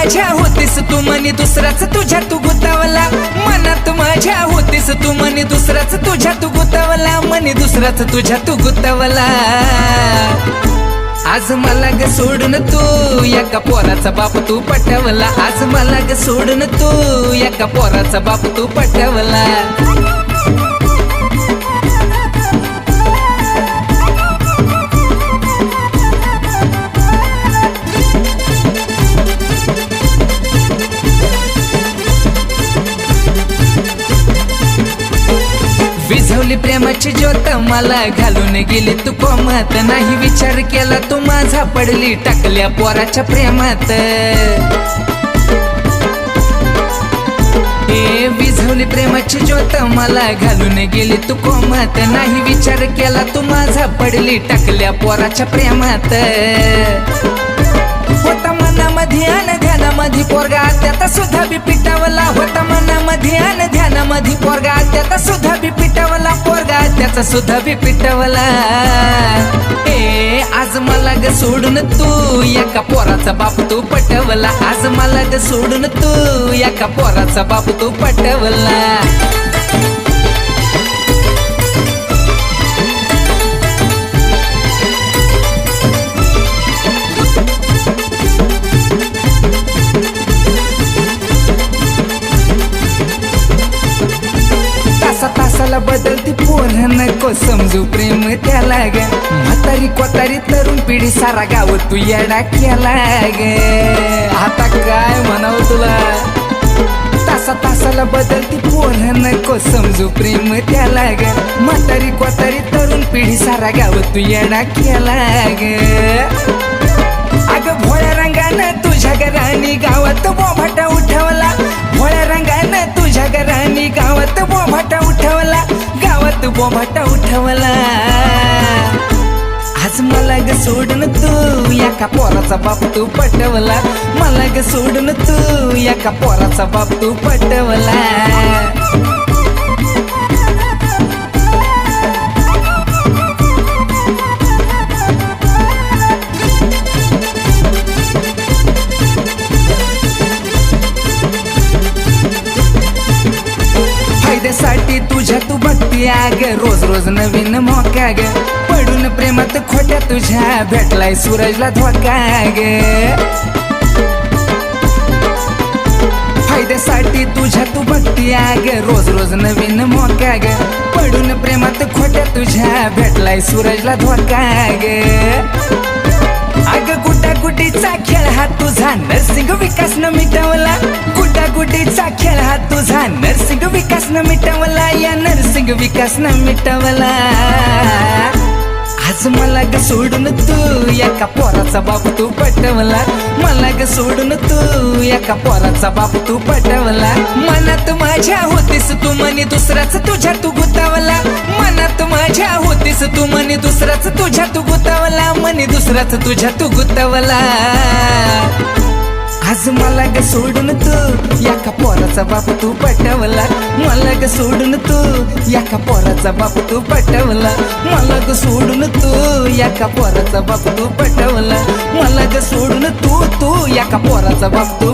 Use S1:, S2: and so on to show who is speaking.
S1: माझ्या होतीस तू म्हणे दुसराच तुझ्या तू गुतावला, मनात माझ्या होतीस तू म्हणे दुसराच तुझ्या तू गुतावला, म्हणे दुसराच तुझ्या तू गुतावला। आज मला ग सोडून तू एका पोराचा बाप तू पटवला, आज मला ग सोडून तू एका पोराचा बाप तू पटवला। विझवली प्रेमाची ज्योत मला घालून गेली तू कोमात, नाही विचार केला तू माझा पडली टाकल्या पोराच्या प्रेमात। ए विझवली प्रेमाची ज्योत मला घालून गेली तू कोमात, नाही विचार केला तू माझा पडली टाकल्या पोराच्या प्रेमात। होता मनामध्ये आणि ध्यानामध्ये पोरगा त्यात सुद्धा बी पिटावला, होता मनामध्ये आणि ध्यानामध्ये पोरगा त्यात सुद्धा बी पिटावला, पोरगा त्याचा सुद्धा बी पिटावला। ए आज मला ग सोडून तू एका पोराचा बाप तू पटवला, आज मला ग सोडून तू एका पोराचा बाप तू पटवला। तासाला बदलती पोर नको समजू प्रेम त्याला ग, म्हातारी कोतारी तरुण पिढी सारा गाव तू येडा केला ग, आता काय म्हणावं तुला। तासाला बदलती पोर नको समजू प्रेम त्याला ग, म्हातारी कोतारी तरुण पिढी सारा गाव तू येडा केला ग। अग भोळ्या रंगानं तुझ्या घरानी गावात बोभाटा उठवला, भोळ्या रंगानं तुझ्या घरानी गावात बोभाटा उठवला, गावात बोभाटा उठवला। आज मला ग सोडून तू एका पोराचा बाप तू पटवला, मला ग सोडून तू एका पोराचा बाप तू पटवला। फायद्यासाठी तुझ्या तू बघती आग रोज रोज नवीन मोका ग, पडून प्रेमात खोट्या तुझ्या भेटलाय सूरजला धोका ग। फायद्यासाठी तुझ्या तू बघती आग रोज रोज नवीन मोका ग, पडून प्रेमात खोट्या तुझ्या भेटलाय सूरजला धोका ग। अग गुटागुटीचा खेळ हा तुझा नरसिंग विकास न मिटवला, गुटागुटीचा खेळ हा तुझा नरसिंग विकास न मिटवला, या नरसिंग विकास न मिटवला। आज मला ग सोडून तू एका पोराचा बाप तू पटवला, मला ग सोडून तू एका पोराचा बाप तू पटवला। मनात माझ्या होतीस तू म्हणे दुसराच तुझ्या तू गुतावला, मनात माझ्या होतीस तू म्हणे दुसराच तुझ्या तू गुतावला, म्हणे दुसराच तुझ्या तू गुतावला। आज मला ग सोडून तू एका पोराचा बाप तू पटवला, मला ग सोडून तू एका पोराचा बाप तू पटवला, मला ग सोडून तू एका पोराचा बाप तू पटवला, मला ग सोडून तू एका पोराचा बाप तू